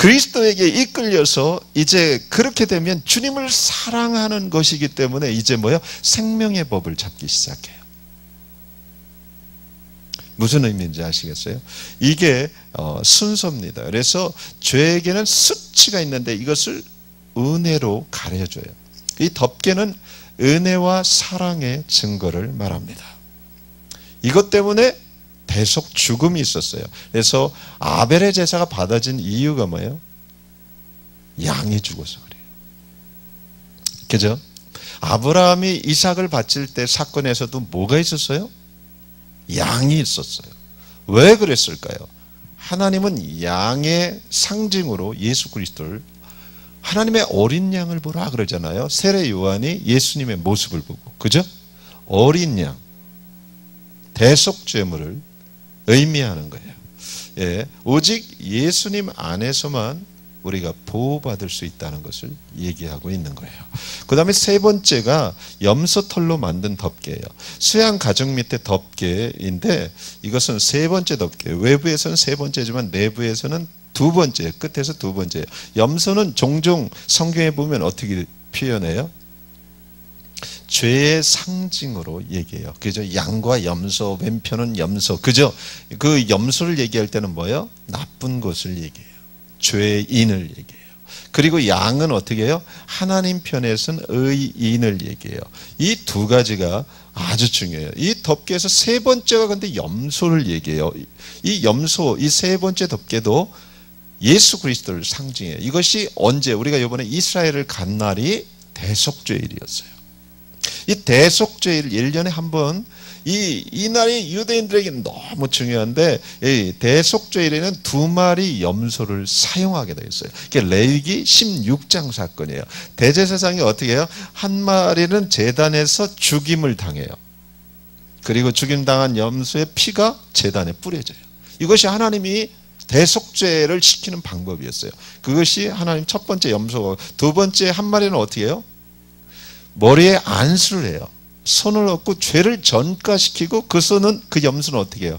그리스도에게 이끌려서 이제 그렇게 되면 주님을 사랑하는 것이기 때문에 이제 뭐요? 생명의 법을 잡기 시작해요. 무슨 의미인지 아시겠어요? 이게 순서입니다. 그래서 죄에게는 수치가 있는데 이것을 은혜로 가려줘요. 이 덮개는 은혜와 사랑의 증거를 말합니다. 이것 때문에 대속 죽음이 있었어요. 그래서 아벨의 제사가 받아진 이유가 뭐예요? 양이 죽어서 그래요. 그죠? 아브라함이 이삭을 바칠 때 사건에서도 뭐가 있었어요? 양이 있었어요. 왜 그랬을까요? 하나님은 양의 상징으로 예수 그리스도를, 하나님의 어린 양을 보라 그러잖아요. 세례 요한이 예수님의 모습을 보고, 그죠? 어린 양, 대속죄물을 의미하는 거예요. 예, 오직 예수님 안에서만 우리가 보호받을 수 있다는 것을 얘기하고 있는 거예요. 그 다음에 세 번째가 염소털로 만든 덮개예요. 수양 가죽 밑에 덮개인데 이것은 세 번째 덮개. 외부에서는 세 번째지만 내부에서는 두 번째, 끝에서 두 번째예요. 염소는 종종 성경에 보면 어떻게 표현해요? 죄의 상징으로 얘기해요. 그죠? 양과 염소, 왼편은 염소. 그죠? 그 염소를 얘기할 때는 뭐예요? 나쁜 것을 얘기해요. 죄인을 얘기해요. 그리고 양은 어떻게 해요? 하나님 편에서는 의인을 얘기해요. 이 두 가지가 아주 중요해요. 이 덮개에서 세 번째가 근데 염소를 얘기해요. 이 염소, 이 세 번째 덮개도 예수 그리스도를 상징해요. 이것이 언제? 우리가 이번에 이스라엘을 간 날이 대속죄일이었어요. 이 대속죄일 1년에 한 번, 이 날이 유대인들에게는 너무 중요한데, 이 대속죄일에는 두 마리 염소를 사용하게 되어 있어요. 이게 레위기 16장 사건이에요. 대제사장이 어떻게 해요? 한 마리는 제단에서 죽임을 당해요. 그리고 죽임당한 염소의 피가 제단에 뿌려져요. 이것이 하나님이 대속죄를 시키는 방법이었어요. 그것이 하나님 첫 번째 염소고, 두 번째 한 마리는 어떻게 해요? 머리에 안수를 해요. 손을 얹고 죄를 전가시키고 그 손은, 그 염소는 어떻게 해요?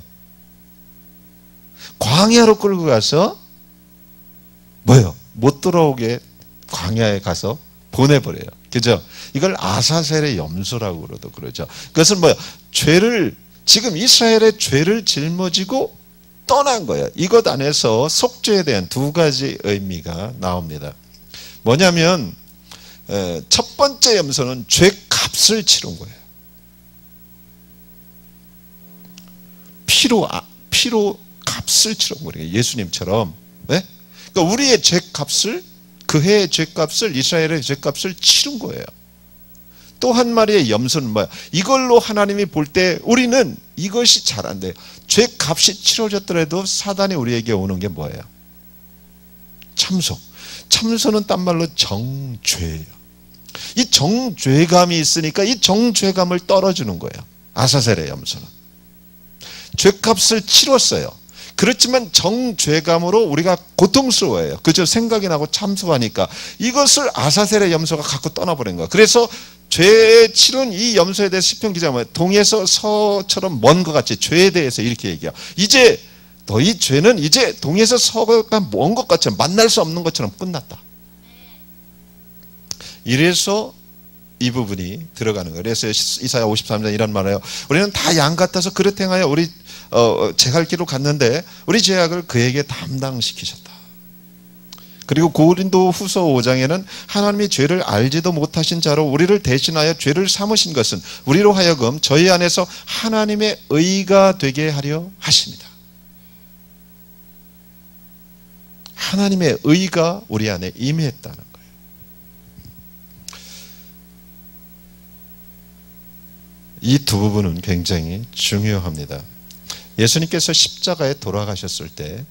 광야로 끌고 가서 뭐예요? 못 돌아오게 광야에 가서 보내버려요. 그죠? 이걸 아사셀의 염소라고 그러죠. 그것은 뭐예요? 죄를, 지금 이스라엘의 죄를 짊어지고 떠난 거예요. 이것 안에서 속죄에 대한 두 가지 의미가 나옵니다. 뭐냐면 첫 번째 염소는 죄값을 치른 거예요. 피로 값을 치른 거예요. 예수님처럼. 네? 그러니까 우리의 죄값을, 그 해의 죄값을, 이스라엘의 죄값을 치른 거예요. 또 한 마리의 염소는 뭐야? 이걸로 하나님이 볼 때 우리는 이것이 잘 안 돼요. 죄값이 치러졌더라도 사단이 우리에게 오는 게 뭐예요? 참소. 참소는 딴 말로 정죄예요. 이 정죄감이 있으니까 이 정죄감을 떨어주는 거예요. 아사셀의 염소는. 죄값을 치렀어요. 그렇지만 정죄감으로 우리가 고통스러워해요. 그죠? 생각이 나고 참소하니까. 이것을 아사셀의 염소가 갖고 떠나버린 거예요. 그래서 죄에 치른 이 염소에 대해서 시편 기자가 뭐예요? 동에서 서처럼 먼 것 같이 죄에 대해서 이렇게 얘기해요. 이제 너희 죄는 이제 동에서 서가 먼 것 같이 만날 수 없는 것처럼 끝났다. 이래서 이 부분이 들어가는 거예요. 그래서 이사야 53장 이런 말을 해요. 우리는 다 양 같아서 그릇 행하여 우리 제갈 길로 갔는데 우리 죄악을 그에게 담당시키셨다. 그리고 고린도 후서 5장에는 하나님이 죄를 알지도 못하신 자로 우리를 대신하여 죄를 삼으신 것은 우리로 하여금 저희 안에서 하나님의 의가 되게 하려 하십니다. 하나님의 의가 우리 안에 임했다는 거예요. 이 두 부분은 굉장히 중요합니다. 예수님께서 십자가에 돌아가셨을 때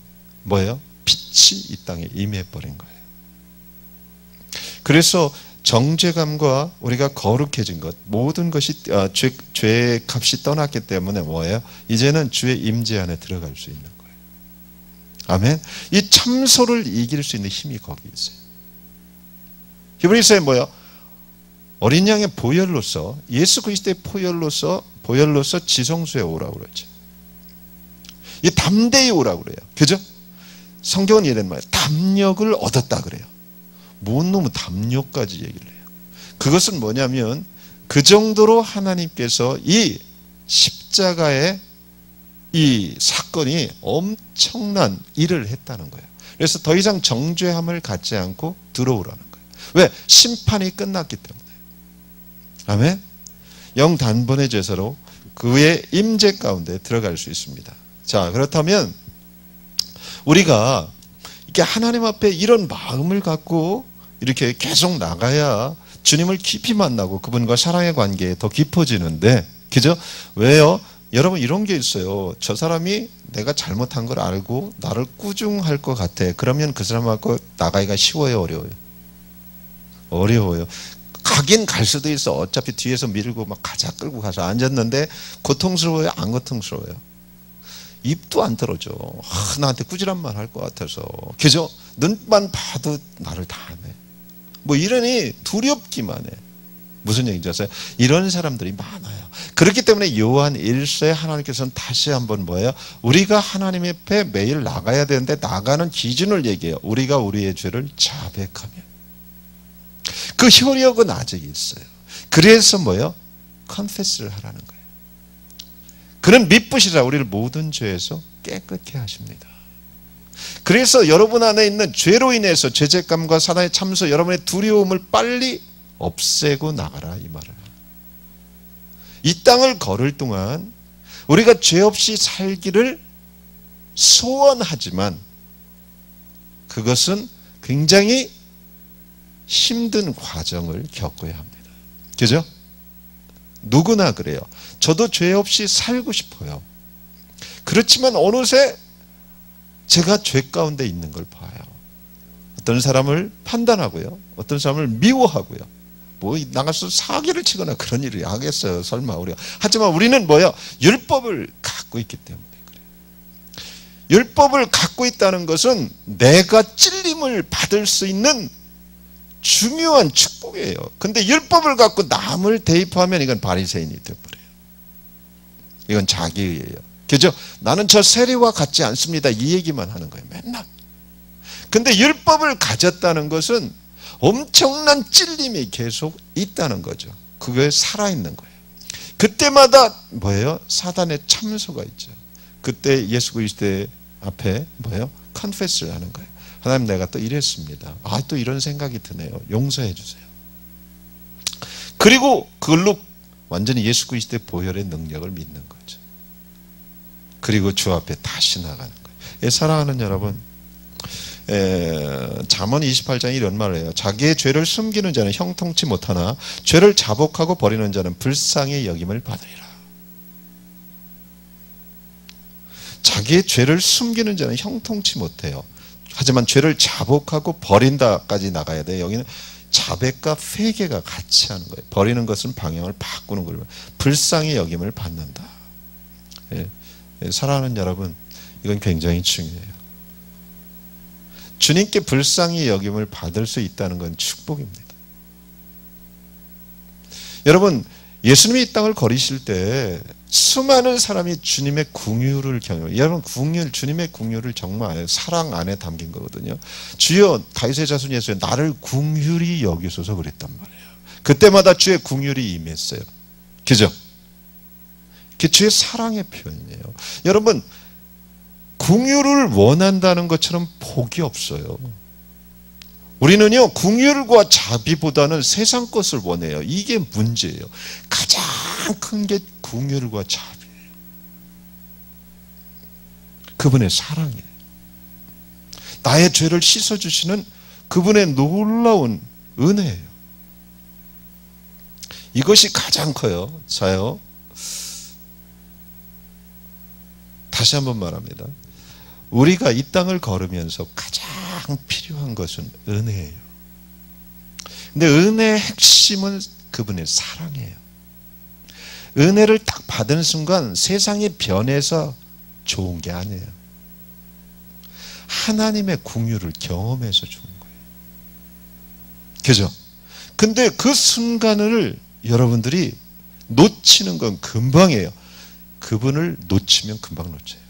뭐예요? 빛이 이 땅에 임해버린 거예요. 그래서 정죄감과 우리가 거룩해진 것, 모든 것이 죄의 값이 떠났기 때문에 뭐예요? 이제는 주의 임재 안에 들어갈 수 있는 거예요. 아멘. 이 참소를 이길 수 있는 힘이 거기 있어요. 히브리서에 뭐예요? 어린 양의 보혈로서, 예수 그리스도의 보혈로서 지성소에 오라고 그러죠. 이 담대히 오라고 그래요. 그죠? 성경은 이런 말이에요. 담력을 얻었다 그래요. 뭔 놈의 담력까지 얘기를 해요. 그것은 뭐냐면 그 정도로 하나님께서 이 십자가의 이 사건이 엄청난 일을 했다는 거예요. 그래서 더 이상 정죄함을 갖지 않고 들어오라는 거예요. 왜? 심판이 끝났기 때문에. 아멘? 영단번의 제사로 그의 임재 가운데 들어갈 수 있습니다. 자, 그렇다면 우리가 이렇게 하나님 앞에 이런 마음을 갖고 이렇게 계속 나가야 주님을 깊이 만나고 그분과 사랑의 관계에 더 깊어지는데, 그죠? 왜요? 여러분 이런 게 있어요. 저 사람이 내가 잘못한 걸 알고 나를 꾸중할 것 같아. 그러면 그 사람하고 나가기가 쉬워요, 어려워요? 어려워요. 가긴 갈 수도 있어. 어차피 뒤에서 밀고 막 가자 끌고 가서 앉았는데 고통스러워요? 안 고통스러워요? 입도 안 떨어져. 나한테 꾸지란 말 할 것 같아서. 그죠? 눈만 봐도 나를 다 하네. 뭐 이러니 두렵기만 해. 무슨 얘기인지 아세요? 이런 사람들이 많아요. 그렇기 때문에 요한 1서에 하나님께서는 다시 한번 뭐예요? 우리가 하나님 앞에 매일 나가야 되는데 나가는 기준을 얘기해요. 우리가 우리의 죄를 자백하면. 그 효력은 아직 있어요. 그래서 뭐예요? 컨페스를 하라는 거예요. 그는 미쁘시라 우리를 모든 죄에서 깨끗게 하십니다. 그래서 여러분 안에 있는 죄로 인해서 죄책감과 사단의 참소, 여러분의 두려움을 빨리 없애고 나가라, 이 말을. 이 땅을 걸을 동안 우리가 죄 없이 살기를 소원하지만 그것은 굉장히 힘든 과정을 겪어야 합니다. 그죠? 누구나 그래요. 저도 죄 없이 살고 싶어요. 그렇지만 어느새 제가 죄 가운데 있는 걸 봐요. 어떤 사람을 판단하고요. 어떤 사람을 미워하고요. 뭐 나가서 사기를 치거나 그런 일을 하겠어요. 설마 우리가. 하지만 우리는 뭐예요? 율법을 갖고 있기 때문에 그래요. 율법을 갖고 있다는 것은 내가 찔림을 받을 수 있는 중요한 축복이에요. 근데 율법을 갖고 남을 대입하면 이건 바리새인이 되어버려요. 이건 자기예요. 그죠? 나는 저 세리와 같지 않습니다. 이 얘기만 하는 거예요. 맨날. 근데 율법을 가졌다는 것은 엄청난 찔림이 계속 있다는 거죠. 그게 살아있는 거예요. 그때마다 뭐예요? 사단의 참소가 있죠. 그때 예수 그리스도의 앞에 뭐예요? 컨페스를 하는 거예요. 하나님 내가 또 이랬습니다. 또 이런 생각이 드네요. 용서해 주세요. 그리고 그걸로 완전히 예수 그리스도의 보혈의 능력을 믿는 거죠. 그리고 주 앞에 다시 나가는 거예요. 사랑하는 여러분, 잠언 28장에 이런 말을 해요. 자기의 죄를 숨기는 자는 형통치 못하나 죄를 자복하고 버리는 자는 불쌍히 여김을 받으리라. 자기의 죄를 숨기는 자는 형통치 못해요. 하지만 죄를 자복하고 버린다까지 나가야 돼요. 여기는 자백과 회개가 같이 하는 거예요. 버리는 것은 방향을 바꾸는 거예요. 불쌍히 여김을 받는다. 사랑하는 여러분, 이건 굉장히 중요해요. 주님께 불쌍히 여김을 받을 수 있다는 건 축복입니다. 여러분, 예수님이 이 땅을 걸으실 때 수많은 사람이 주님의 긍휼을 경험해요. 여러분, 긍휼, 주님의 긍휼을 정말 사랑 안에 담긴 거거든요. 주여, 다윗의 자손 예수여, 나를 긍휼히 여기소서 그랬단 말이에요. 그때마다 주의 긍휼이 임했어요. 그죠? 그게 주의 사랑의 표현이에요. 여러분, 긍휼을 원한다는 것처럼 복이 없어요. 우리는요, 긍휼과 자비보다는 세상 것을 원해요. 이게 문제예요. 가장 큰 게 긍휼과 자비예요. 그분의 사랑이에요. 나의 죄를 씻어주시는 그분의 놀라운 은혜예요. 이것이 가장 커요. 자요, 다시 한번 말합니다. 우리가 이 땅을 걸으면서 가장 필요한 것은 은혜예요. 근데 은혜의 핵심은 그분의 사랑이에요. 은혜를 딱 받은 순간 세상이 변해서 좋은 게 아니에요. 하나님의 긍휼을 경험해서 좋은 거예요. 그죠? 근데 그 순간을 여러분들이 놓치는 건 금방이에요. 그분을 놓치면 금방 놓쳐요.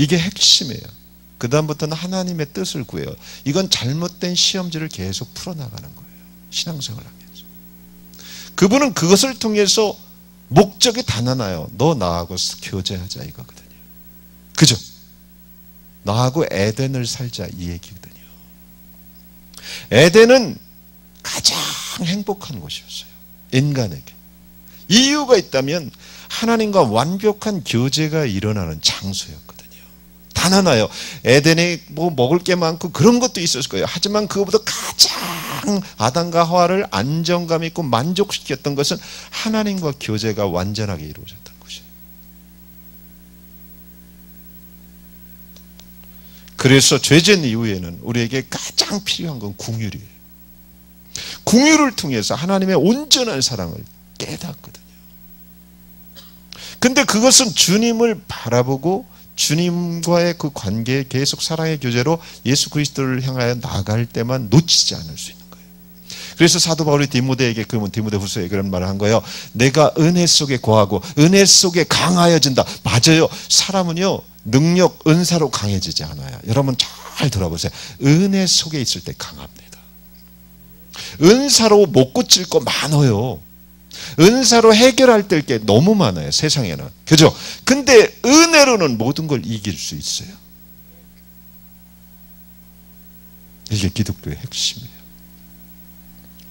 이게 핵심이에요. 그 다음부터는 하나님의 뜻을 구해요. 이건 잘못된 시험지를 계속 풀어나가는 거예요. 신앙생활을 하면서. 그분은 그것을 통해서 목적이 단 하나요. 너 나하고 교제하자 이거거든요. 그죠? 너하고 에덴을 살자 이 얘기거든요. 에덴은 가장 행복한 곳이었어요. 인간에게. 이유가 있다면 하나님과 완벽한 교제가 일어나는 장소였거든요. 단 하나요. 에덴에 뭐 먹을 게 많고 그런 것도 있었을 거예요. 하지만 그것보다 가장 아담과 하와를 안정감 있고 만족시켰던 것은 하나님과 교제가 완전하게 이루어졌던 것이에요. 그래서 죄진 이후에는 우리에게 가장 필요한 건 긍휼이에요. 긍휼을 통해서 하나님의 온전한 사랑을 깨닫거든요. 근데 그것은 주님을 바라보고 주님과의 그 관계, 계속 사랑의 교제로 예수 그리스도를 향하여 나갈 때만 놓치지 않을 수 있는 거예요. 그래서 사도 바울이 디모데에게, 그러면 디모데후서에 그런 말을 한 거예요. 내가 은혜 속에 거하고 은혜 속에 강하여진다. 맞아요. 사람은요, 능력, 은사로 강해지지 않아요. 여러분 잘 들어보세요. 은혜 속에 있을 때 강합니다. 은사로 못 고칠 거 많아요. 은사로 해결할 게 너무 많아요. 세상에는. 그죠? 근데 은혜로는 모든 걸 이길 수 있어요. 이게 기독교의 핵심이에요.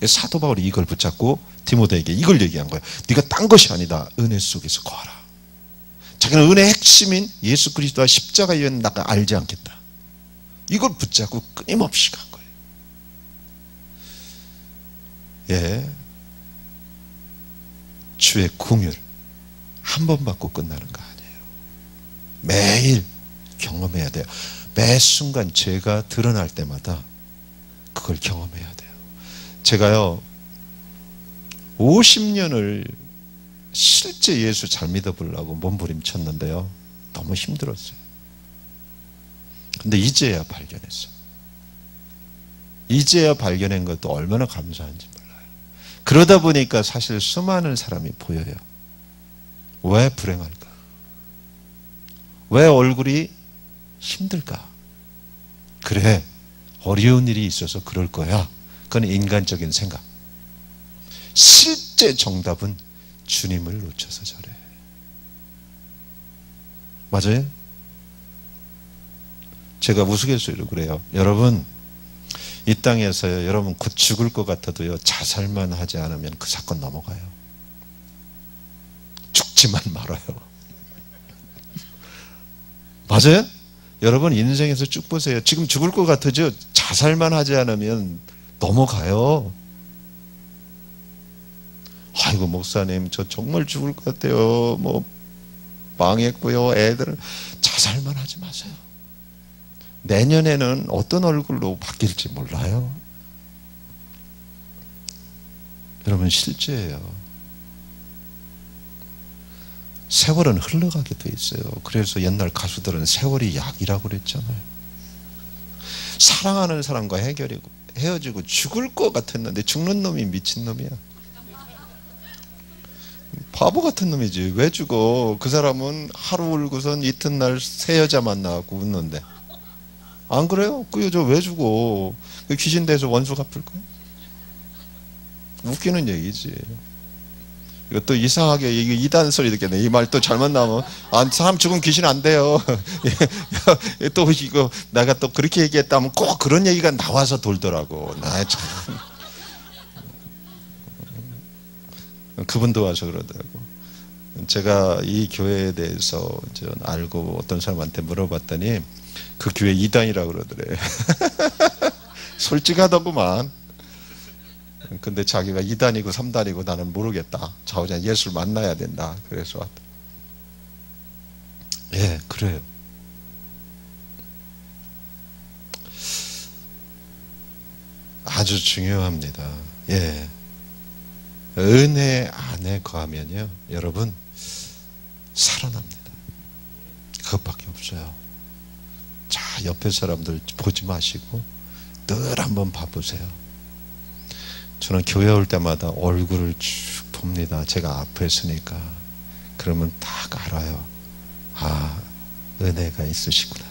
사도 바울이 이걸 붙잡고 디모데에게 이걸 얘기한 거예요. 네가 딴 것이 아니다. 은혜 속에서 거하라. 자기는 은혜의 핵심인 예수 그리스도와 십자가 이외에는 나가 알지 않겠다. 이걸 붙잡고 끊임없이 간 거예요. 예. 주의 긍휼 한 번 받고 끝나는 거 아니에요. 매일 경험해야 돼요. 매 순간 죄가 드러날 때마다 그걸 경험해야 돼요. 제가요 50년을 실제 예수 잘 믿어보려고 몸부림쳤는데요, 너무 힘들었어요. 근데 이제야 발견했어요. 이제야 발견한 것도 얼마나 감사한지 몰라요. 그러다 보니까 사실 수많은 사람이 보여요. 왜 불행할까? 왜 얼굴이 힘들까? 그래, 어려운 일이 있어서 그럴 거야. 그건 인간적인 생각. 실제 정답은 주님을 놓쳐서 저래. 맞아요? 제가 우스갯소리로 그래요. 여러분, 이 땅에서요, 여러분 곧 죽을 것 같아도요, 자살만 하지 않으면 그 사건 넘어가요. 죽지만 말아요. 맞아요? 여러분 인생에서 쭉 보세요. 지금 죽을 것 같아죠? 자살만 하지 않으면 넘어가요. 아이고 목사님 저 정말 죽을 것 같아요. 뭐 망했고요. 애들은 자살만 하지 마세요. 내년에는 어떤 얼굴로 바뀔지 몰라요. 여러분 실제예요. 세월은 흘러가게 돼 있어요. 그래서 옛날 가수들은 세월이 약이라고 그랬잖아요. 사랑하는 사람과 헤어지고 죽을 것 같았는데 죽는 놈이 미친놈이야. 바보 같은 놈이지. 왜 죽어? 그 사람은 하루 울고선 이튿날 새 여자 만나고 웃는데. 안 그래요? 그 여자 왜 죽어? 그 귀신 돼서 원수 갚을 거야? 웃기는 얘기지. 이것도 이상하게 이게 이단 소리 듣겠네. 이 말 또 잘못 나오면 사람 죽으면 귀신 안 돼요. 또 이거 내가 또 그렇게 얘기했다면 꼭 그런 얘기가 나와서 돌더라고. 나 참. 그분도 와서 그러더라고. 제가 이 교회에 대해서 알고 어떤 사람한테 물어봤더니 그 교회 이단이라고 그러더래. 솔직하더구만. 근데 자기가 2단이고 3단이고 나는 모르겠다. 자오자 예수를 만나야 된다. 그래서 왔다. 예, 그래요. 아주 중요합니다. 예. 은혜 안에 거하면요, 여러분 살아납니다. 그것밖에 없어요. 자, 옆에 사람들 보지 마시고 늘 한번 봐보세요. 저는 교회 올 때마다 얼굴을 쭉 봅니다. 제가 앞에 있으니까. 그러면 딱 알아요. 아, 은혜가 있으시구나.